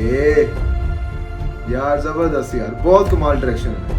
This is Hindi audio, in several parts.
ये यार जबरदस्त यार, बहुत कमाल डायरेक्शन है।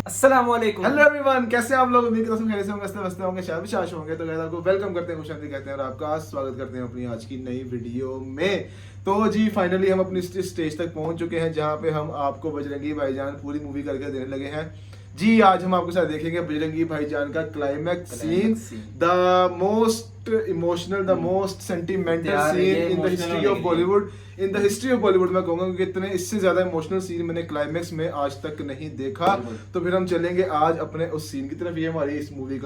अस्सलाम वालेकुम। हेलो एवरीवन, कैसे हैं आप लोग? उम्मीद करता हूं खैरियत से होंगे, मस्त होंगे, शायद विशाल होंगे। तो गाइस आपको वेलकम करते हैं, खुशामदीद कहते हैं और आपका स्वागत करते हैं अपनी आज की नई वीडियो में। तो जी फाइनली हम अपनी स्टेज तक पहुंच चुके हैं जहां पे हम आपको बजरंगी भाईजान पूरी मूवी करके देने लगे हैं। जी आज हम आपके साथ देखेंगे बजरंगी भाईजान का climax scene, the most emotional, the most sentimental scene in the history of Bollywood. In the history of Bollywood मैं कहूंगा कि इतने इससे ज्यादा इमोशनल सीन मैंने क्लाइमैक्स में आज तक नहीं देखा। तो फिर हम चलेंगे आज अपने उस सीन की तरफ। ये हमारी इस मूवी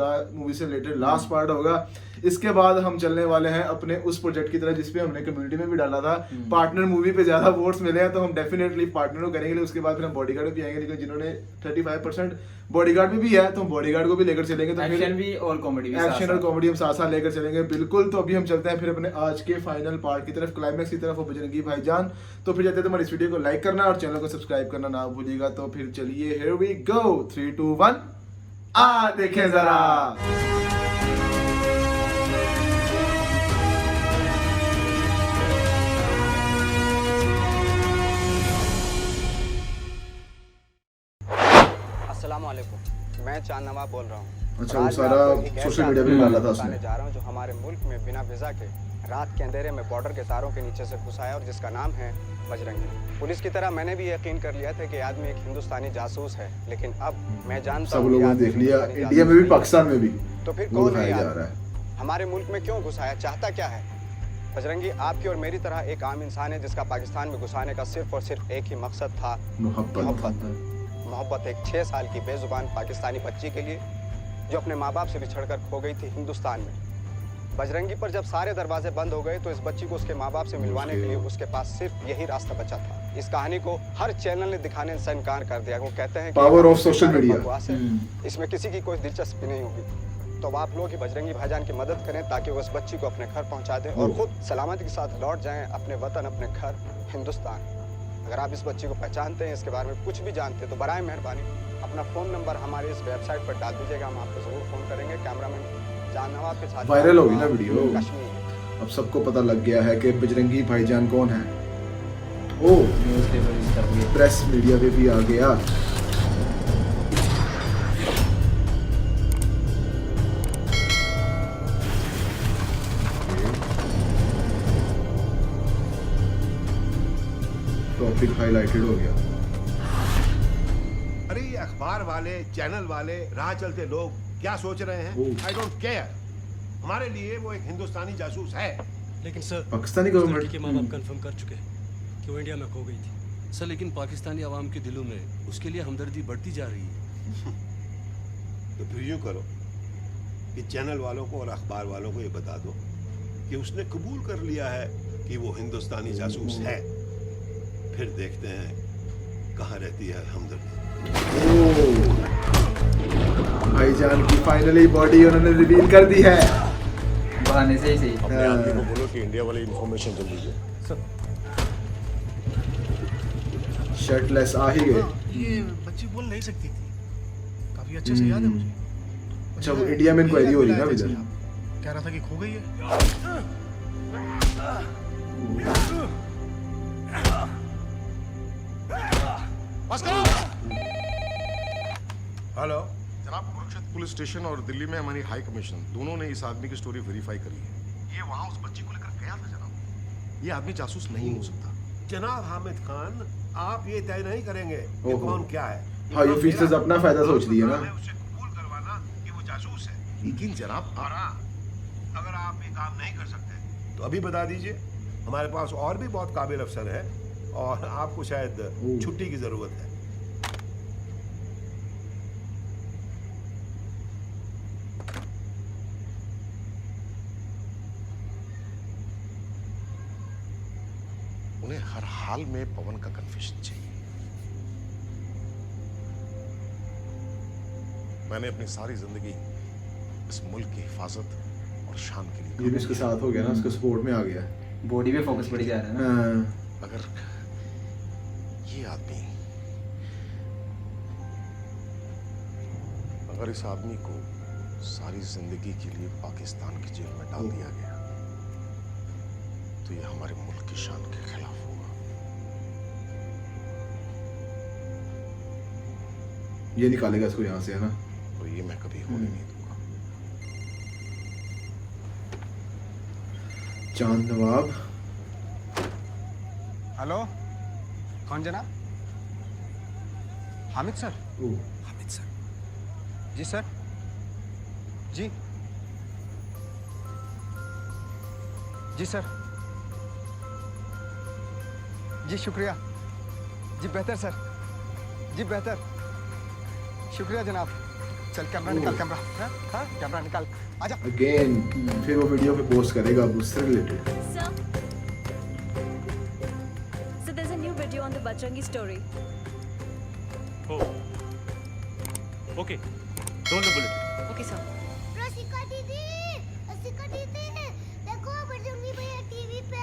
से रिलेटेड लास्ट पार्ट होगा। इसके बाद हम चलने वाले हैं अपने उस प्रोजेक्ट की तरफ जिसपे हमने कम्युनिटी में भी डाला था। पार्टनर मूवी पे ज्यादा वोट्स मिले हैं तो हम डेफिनेटली पार्टनर को करेंगे। उसके बाद फिर हम बॉडीगार्ड भी आएंगे, लेकिन जिन्होंने 35% बॉडीगार्ड भी है तो हम बॉडीगार्ड को भी लेकर चलेंगे। तो एक्शन भी और कॉमेडी भी, एक्शन और कॉमेडी हम साथ साथ लेकर चलेंगे बिल्कुल। तो अभी हम चलते हैं फिर अपने आज के फाइनल पार्ट की तरफ, क्लाइमैक्स की तरफ, बजरंगी भाईजान। तो फिर जाते हैं, हमारी इस वीडियो को लाइक करना और चैनल को सब्सक्राइब करना ना भूलिएगा। तो फिर चलिए, हियर वी गो, 3 2 1 आ देखें जरा। अस्सलाम वालेकुम, मैं चांद नवाब बोल रहा हूँ। अच्छा, वो सारा सोशल मीडिया पे डाला था उसने। जा रहा हूँ जो हमारे मुल्क में बिना वीज़ा के रात के अंधेरे में बॉर्डर के तारों के नीचे से घुस आया और जिसका नाम है बजरंगी। पुलिस की तरह मैंने भी यकीन कर लिया था कि आदमी एक हिंदुस्तानी जासूस है, लेकिन अब मैं जानता हूँ सब लोगों ने देख लिया, इंडिया में भी पाकिस्तान में भी। तो फिर कौन है जा रहा है, हमारे मुल्क में क्यों घुसाया, चाहता क्या है? बजरंगी आपकी और मेरी तरह एक आम इंसान है जिसका पाकिस्तान में घुसाने का सिर्फ और सिर्फ एक ही मकसद था, मोहब्बत। एक 6 साल की बेजुबान पाकिस्तानी बच्ची के लिए जो अपने माँ बाप से बिछड़कर खो गई थी हिंदुस्तान में। बजरंगी पर जब सारे दरवाजे बंद हो गए तो इस बच्ची को उसके माँ बाप से मिलवाने के लिए उसके पास सिर्फ यही रास्ता बचा था। इस कहानी को हर चैनल ने दिखाने से इनकार कर दिया। वो कहते हैं पावर ऑफ सोशल मीडिया, इसमें किसी की कोई दिलचस्पी नहीं होगी। तो आप लोग ही बजरंगी भाईजान की मदद करें ताकि वो उस बच्ची को अपने घर पहुंचा दें और खुद सलामती के साथ लौट जाएं अपने वतन, अपने घर हिंदुस्तान। अगर आप इस बच्ची को पहचानते हैं, इसके बारे में कुछ भी जानते हैं, तो बराए मेहरबानी अपना फ़ोन नंबर हमारे इस वेबसाइट पर डाल दीजिएगा, हम आपको ज़रूर फ़ोन करेंगे। कैमरामैन चांद नवाब के साथ वायरल होगी ना वीडियो, कश्मीर। अब सबको पता लग गया है कि बजरंगी भाईजान कौन है। ओ न्यूज़पेपर, प्रेस मीडिया पे भी आ गया। टॉपिक हाईलाइटेड हो गया। अरे ये अखबार वाले, चैनल वाले, राह चलते लोग क्या सोच रहे हैं? I don't care. हमारे लिए वो एक हिंदुस्तानी जासूस है। लेकिन सर पाकिस्तानी गवर्नमेंट के माँ बाप कंफर्म कर चुके हैं कि वो इंडिया में खो गई थी। सर लेकिन पाकिस्तानी आवाम के दिलों में उसके लिए हमदर्दी बढ़ती जा रही है। तो फिर यूं करो कि चैनल वालों को और अखबार वालों को ये बता दो कि उसने कबूल कर लिया है कि वो हिंदुस्तानी जासूस है। फिर देखते हैं कहाँ रहती है हमदर्दी। भाईजान की फाइनली बॉडी उन्होंने रिवील कर दी है। बहाने से ही सही। अपने आदमी को बोलो कि इंडिया वाली इंफॉर्मेशन जल्दी दे। शर्टलेस आ ही गए। ये बच्ची बोल नहीं सकती थी, काफी अच्छे से याद है मुझे। अच्छा, वो इंडिया में इंक्वायरी हो रही है ना इधर। कह रहा था कि खो गई है। हेलो जनाब, कुरुक्षेत्र पुलिस स्टेशन और दिल्ली में हमारी हाई कमीशन दोनों ने इस आदमी की स्टोरी वेरीफाई करी है। ये वहाँ उस बच्ची को लेकर गया था जनाब। ये आदमी जासूस नहीं हो सकता। जनाब हामिद खान, आप ये तय नहीं करेंगे कि कौन क्या है। हाँ, ये फीचर्स अपना फायदा सोच रही है ना। उससे कबूल करवाना कि वो जासूस है। लेकिन जनाब अगर आप ये काम नहीं कर सकते तो अभी बता दीजिए, हमारे पास और भी बहुत काबिल अफसर है और आपको शायद छुट्टी की जरूरत है। उन्हें हर हाल में पवन का कन्फेशन चाहिए। मैंने अपनी सारी जिंदगी इस मुल्क की हिफाजत और शान के लिए, ये भी इसके साथ हो गया ना, उसके सपोर्ट में आ गया। बॉडी पे फोकस बढ़ जा रहा है ना। अगर ये आदमी, अगर इस आदमी को सारी जिंदगी के लिए पाकिस्तान की जेल में डाल दिया गया तो ये हमारे मुल्क की शान के खिलाफ होगा। ये निकालेगा इसको यहाँ से, है ना? और ये मैं कभी होने नहीं दूंगा। चांद नवाब। हेलो, कौन जनाब? हामिद सर? ओह, हामिद सर, जी सर। जी जी सर। जी शुक्रिया। जी बेहतर सर, जी बेहतर। शुक्रिया जनाब। चल कैमरा निकाल, कैमरा। हाँ कैमरा निकाल, आजा। अगेन फिर वो वीडियो पे पोस्ट करेगा अब उससे related. Sir, so there's a new video on the Bajrangi story. oh, okay, roll the bullet. Okay, sir. रसिका दीदी, देखो बजरंगी भैया टीवी पे।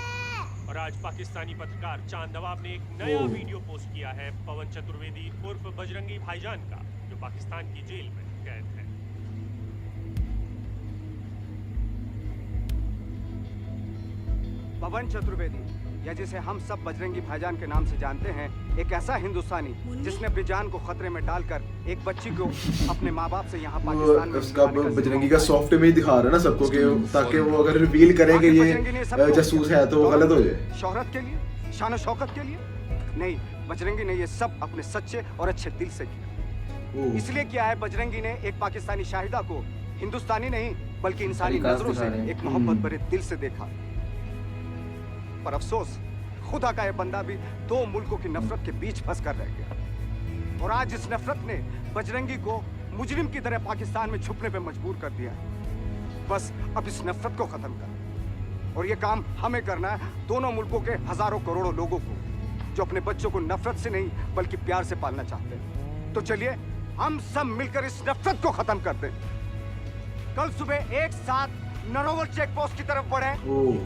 और आज पाकिस्तानी पत्रकार चांद नवाब ने एक नया वीडियो पोस्ट किया है पवन चतुर्वेदी उर्फ बजरंगी भाईजान का, जो पाकिस्तान की जेल में कैद है। पवन चतुर्वेदी, या जिसे हम सब बजरंगी भाईजान के नाम से जानते हैं, एक ऐसा हिंदुस्तानी जिसने अपनी जान को खतरे में डालकर एक बच्ची को अपने माँ बाप से यहाँ पाकिस्तान में उसका निकालने का बजरंगी का सॉफ्ट इमेज दिखा रहा है ना सबको, कि ताकि वो अगर रिवील करें कि ये जासूस है तो वो गलत हो जाए। शोहरत के लिए, शान शौकत के लिए नहीं, बजरंगी ने ये सब अपने सच्चे और अच्छे दिल से किया। इसलिए किया है बजरंगी ने एक पाकिस्तानी शाहिदा को हिंदुस्तानी नहीं बल्कि इंसानी नजरों से एक मोहब्बत भरे दिल से देखा। पर अफसोस, खुदा का ये बंदा भी दो मुल्कों की नफरत के बीच फंस कर रह गया। और आज इस नफरत ने बजरंगी को मुजरिम की तरह पाकिस्तान में छुपने पे मजबूर कर दिया है। बस अब इस नफरत को खत्म कर, और ये काम हमें करना है, दोनों मुल्कों के हजारों करोड़ों लोगों को जो अपने बच्चों को नफरत से नहीं बल्कि प्यार से पालना चाहते हैं। तो चलिए हम सब मिलकर इस नफरत को खत्म करते हैं। कल सुबह एक साथ नरोवल चेक पोस्ट की तरफ बढ़े।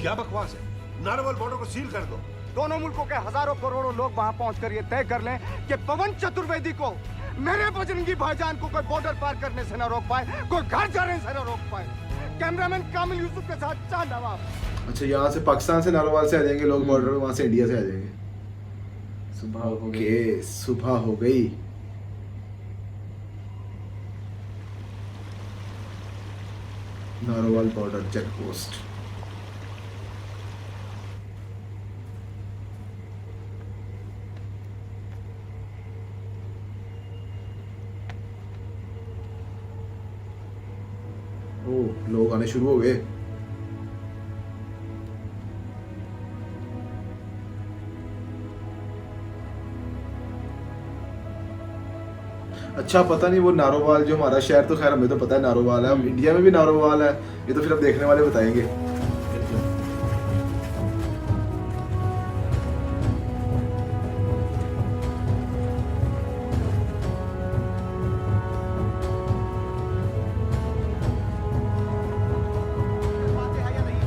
क्या बकवास है? नारवल बॉर्डर को सील कर दो। दोनों मुल्कों के हजारों करोड़ों लोग वहां पहुंचकर ये तय कर लें कि पवन चतुर्वेदी को, मेरे बजरंगी भाईजान को कोई बॉर्डर पार करने से न रोक पाए, कोई घर जाने से न रोक पाए। कैमरामैन कामिल यूसुफ के साथ चांद नवाब। अच्छा, यहाँ से पाकिस्तान से नारोवाल से आ जाएंगे लोग बॉर्डर, वहाँ से इंडिया से आ जाएंगे। सुबह हो गई। ओके, सुबह हो गई। Narowal border check post. Oh, लोग आने शुरू हो गए। अच्छा, पता नहीं वो नारोवाल जो हमारा शहर, तो खैर हमें तो पता है नारोवाल है, अब इंडिया में भी नारोवाल है, ये तो फिर अब देखने वाले बताएंगे।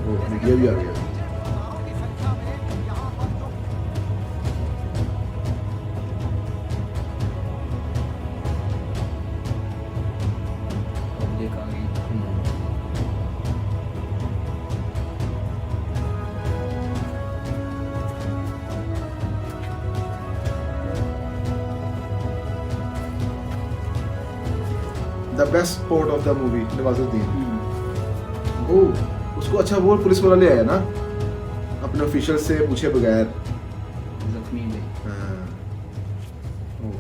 ओह, मीडिया भी आ गया। पब्लिक आ गई। The best part of the movie, Nawazuddin. Oh, उसको अच्छा वो पुलिस वाला ले आया ना अपने ऑफिशियल से पूछे बगैर। जख्मी भी। हाँ। ओह,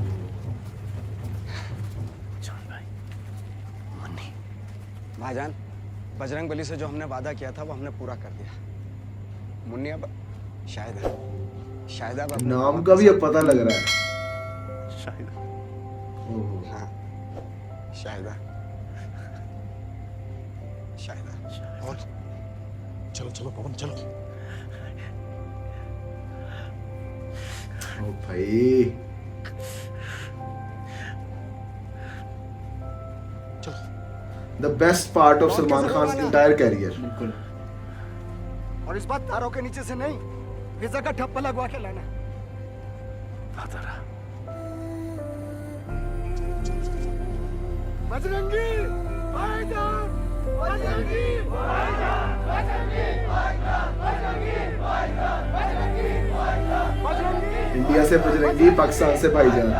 भाईजान, बजरंग बली से जो हमने वादा किया था वो हमने पूरा कर दिया। मुन्नी अब शायद अब नाम का भी अब पता लग रहा है। शायद। ओह, हाँ, शायदा। और चलो चलो पवन चलो। ओ भाई, चलो। The best part of Salman Khan entire career. बिल्कुल। और इस बार तारों के नीचे से नहीं, वीजा का ठप्पा लगवा के लाना। बजरंगी भाईजान इंडिया से बजरंगी, पाकिस्तान से भाईजान।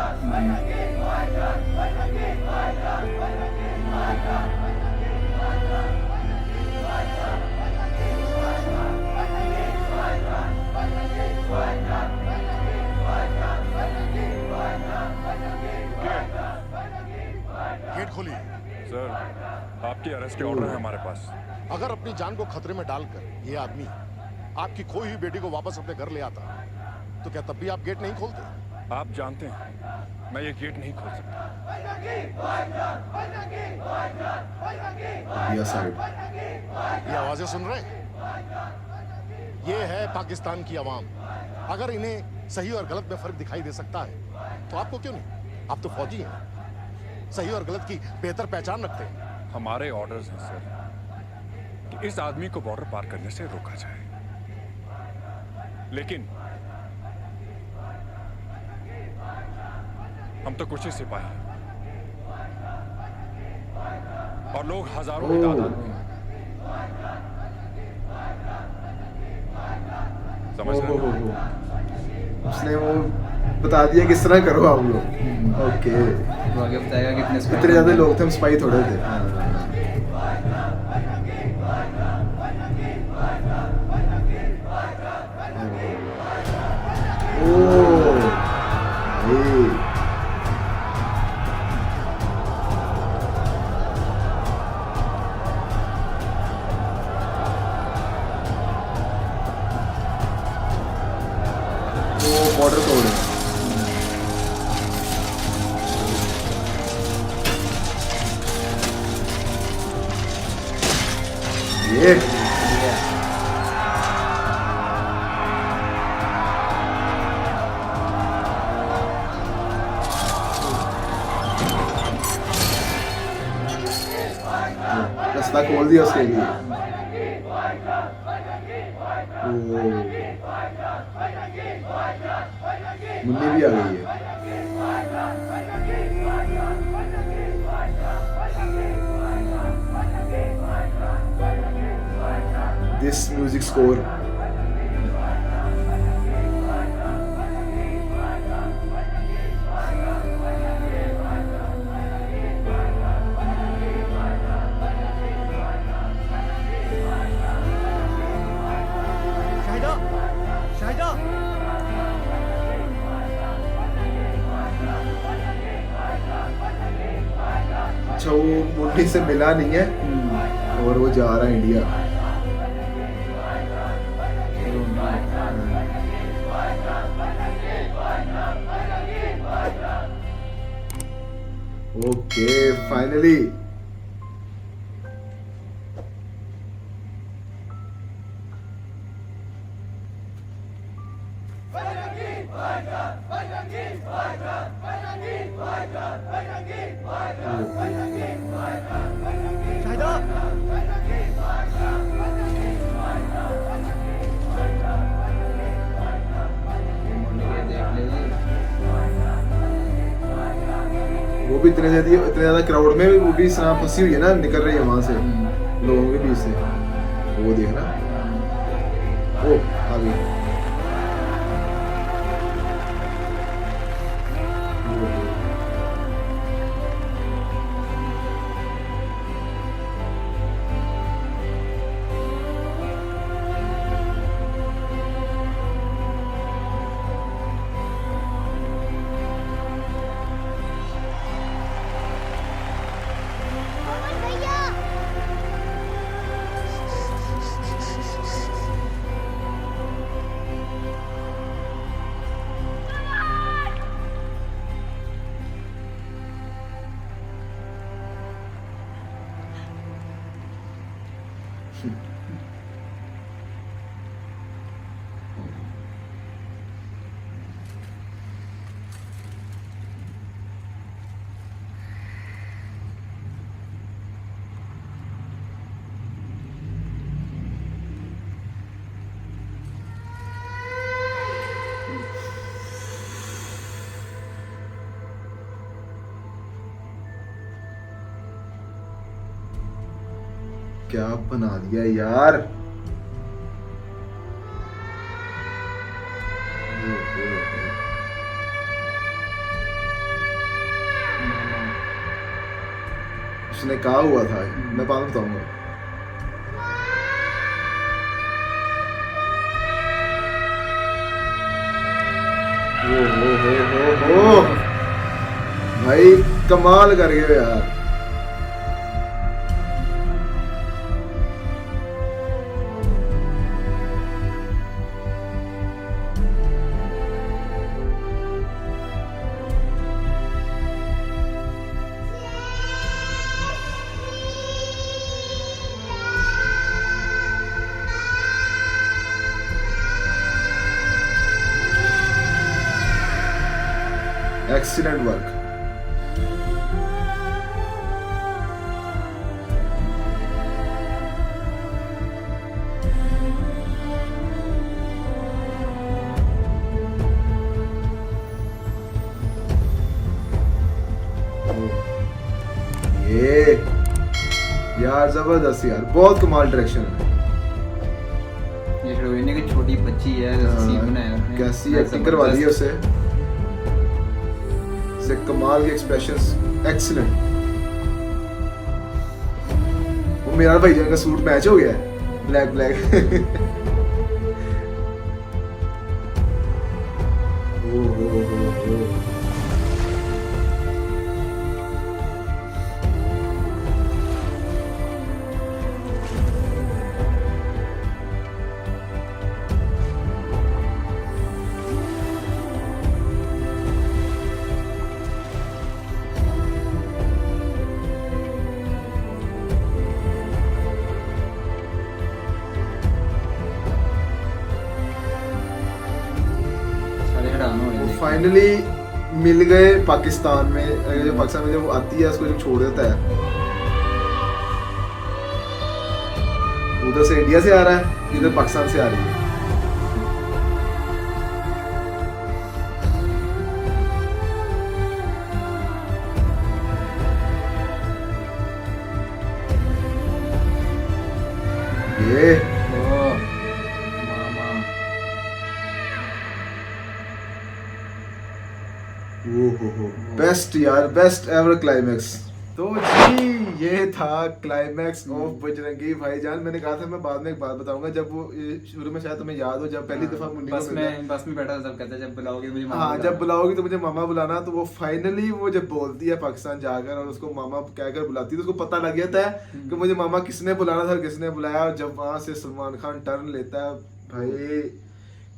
गेट खोलिए। सर, आपकी अरेस्ट के ऑर्डर है हमारे पास। अगर अपनी जान को खतरे में डालकर ये आदमी आपकी खोई हुई बेटी को वापस अपने घर ले आता तो क्या तब भी आप गेट नहीं खोलते? आप जानते हैं मैं ये गेट नहीं खोल सकता। India side. ये आवाजें सुन रहे हैं? ये है पाकिस्तान की आवाम। अगर इन्हें सही और गलत में फर्क दिखाई दे सकता है तो आपको क्यों नहीं? आप तो फौजी हैं, सही और गलत की बेहतर पहचान रखते हैं। हमारे ऑर्डर्स हैं सर कि इस आदमी को बॉर्डर पार करने से रोका जाए, लेकिन हम तो कुछ ही सिपाही हैं और लोग हजारों की तादाद में हैं। समझ रहे हैं? उसने वो बता दिया किस तरह करो आप लोग। ओके, वो आगे बताएगा कितने spy इतने ज्यादा लोग थे, हम स्पाई थोड़े थे। ओह, ये बॉर्डर तोड़ रहे हैं। ये रास्ता खोल दिया उसके लिए। ओह, मुन्नी भी आ गई है। This music score Shahida, Shahida, अच्छा, वो मुन्नी से मिला नहीं है और वो जा रहा है इंडिया। ओके, फाइनली शाहिदा, ये देख ले। वो भी इतने ज्यादा क्राउड में वो भी सांप फंसी हुई है ना, निकल रही है वहां से लोगों के बीच से। वो देखना, ओ आ गई। मोहम्मद भैया क्या बना दिया यार। उसने कहा हुआ था, मैं बाद में बताऊंगा। हो भाई कमाल कर गए यार। Excellent work. ये यार जबरदस्त यार, बहुत कमाल डायरेक्शन है। ये हीरोइन की छोटी बच्ची है, सीन बनाया उसने। कैसी एक्टिंग करवा दी है उसे, कमाल के एक्सप्रेशंस, एक्सीलेंट। वो मेरा भाईजान का सूट मैच हो गया है, ब्लैक ब्लैक। ओ फाइनली मिल गए पाकिस्तान में। जो पाकिस्तान में जब वो आती है उसको जब छोड़ देता है, उधर से इंडिया से आ रहा है, इधर पाकिस्तान से आ रही है। ये बेस्ट यार, बेस्ट एवर क्लाइमैक्स। तो जी ये था क्लाइमैक्स ऑफ बजरंगी भाईजान। मैंने कहा था मैं बाद में एक बात बताऊंगा, जब वो शुरू में शायद तुम्हें याद हो, जब पहली दफा मुन्नी बस में बैठा था, जब कहता है जब बुलाओगे मुझे मामा, हाँ जब बुलाओगी तो मुझे मामा बुलाना। तो वो फाइनली वो जब बोलती है पाकिस्तान जाकर और उसको मामा कहकर बुलाती है, तो उसको पता लग गया था कि मुझे मामा किसने बुलाना था और किसने बुलाया। और जब वहां से सलमान खान टर्न लेता है, भाई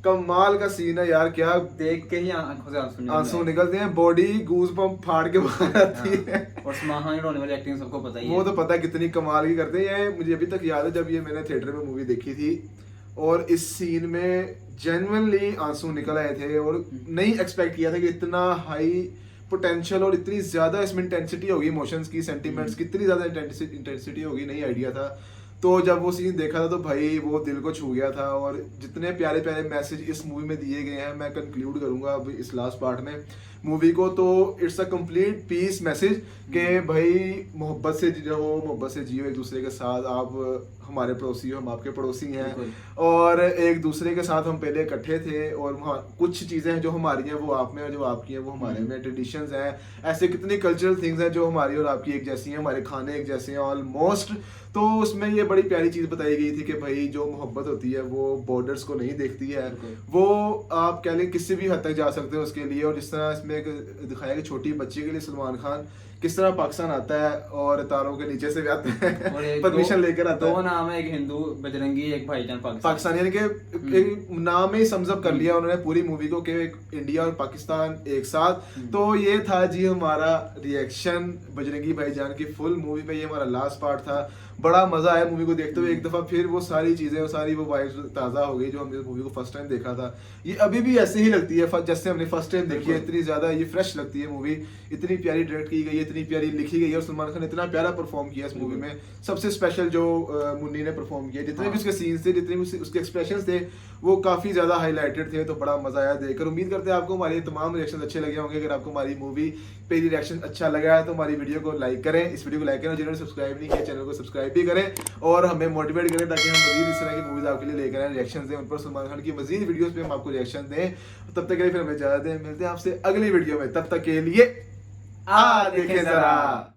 कमाल का सीन है यार। क्या देख के ही आंखों से आंसू निकलते हैं, बॉडी गूज बम्प फाड़ के बाहर आती है। और सलमान खान की रोने वाली एक्टिंग सबको पता ही है, वो तो पता है कितनी कमाल की करते हैं। ये मुझे अभी तक याद है जब ये मैंने थिएटर में मूवी देखी थी और इस सीन में जेन्युइनली आंसू निकल आए थे और नहीं एक्सपेक्ट किया था कि इतना हाई पोटेंशियल और इतनी ज्यादा इसमें इंटेंसिटी होगी, इमोशंस की, सेंटिमेंट्स की इतनी ज्यादा इंटेंसिटी होगी, नहीं आइडिया था। तो जब वो सीन देखा था तो भाई वो दिल को छू गया था। और जितने प्यारे प्यारे मैसेज इस मूवी में दिए गए हैं, मैं कंक्लूड करूंगा अब इस लास्ट पार्ट में मूवी को, तो it's a complete peace message कि भाई मोहब्बत से रहो, मोहब्बत से जियो एक दूसरे के साथ। आप हमारे पड़ोसी हो, हम आपके पड़ोसी हैं और एक दूसरे के साथ हम पहले इकट्ठे थे और कुछ चीज़ें हैं जो हमारी हैं वो आप में और जो आपकी हैं वो हमारे में। ट्रेडिशंस हैं, ऐसे कितनी कल्चरल थिंग्स हैं जो हमारी और आपकी एक जैसी हैं, हमारे खाने एक जैसे हैं ऑलमोस्ट। तो उसमें ये बड़ी प्यारी चीज़ बताई गई थी कि भाई जो मोहब्बत होती है वो बॉर्डर्स को नहीं देखती है, वो आप कह लें किसी भी हद तक जा सकते हो उसके लिए। और जिस तरह इसमें दिखाया कि छोटी बच्ची के लिए सलमान खान किस तरह पाकिस्तान आता है और तारों के नीचे से भी आता है, परमिशन लेकर आता है। दो नाम है, एक हिंदू बजरंगी, एक भाईजान पाकिस्तान, यानी कि नाम ही समझअप कर लिया उन्होंने पूरी मूवी को कि इंडिया और पाकिस्तान एक साथ। तो ये था जी हमारा रिएक्शन बजरंगी भाईजान की फुल मूवी पे। ये हमारा लास्ट पार्ट था। बड़ा मजा आया मूवी को देखते हुए, एक दफा फिर वो सारी चीजें और सारी वो वाइब्स ताजा हो गई जो हमने मूवी को फर्स्ट टाइम देखा था। ये अभी भी ऐसे ही लगती है जैसे हमने फर्स्ट टाइम देखी है, इतनी ज्यादा ये फ्रेश लगती है मूवी। इतनी प्यारी डायरेक्ट की गई है, इतनी प्यारी लिखी गई है और सलमान खान ने इतना प्यारा परफॉर्म किया इस मूवी में। सबसे स्पेशल जो मुन्नी ने परफॉर्म किया, जितने भी उसके सीन्स थे, जितने भी उसके एक्सप्रेशंस थे, वो काफी ज्यादा हाईलाइटेड थे। तो बड़ा मजा आया देखकर। उम्मीद करते हैं आपको हमारे तमाम रिएक्शन अच्छे लगे होंगे। अगर आपको हमारी मूवी पे रिएक्शन अच्छा लगा है तो हमारी वीडियो को लाइक करें, इस वीडियो को लाइक करें। जिन्होंने सब्सक्राइब नहीं किया चैनल को सब्सक्राइब सब्सक्राइब भी करें और हमें मोटिवेट करें ताकि हम मजीद इस तरह की मूवीज आपके लिए लेकर आए, रिएक्शन दें उन पर, सलमान खान की मजीद वीडियोस पे हम आपको रिएक्शन दें। तब तक के लिए फिर हमें इजाजत दें, मिलते हैं आपसे अगली वीडियो में, तब तक के लिए आ देखें जरा।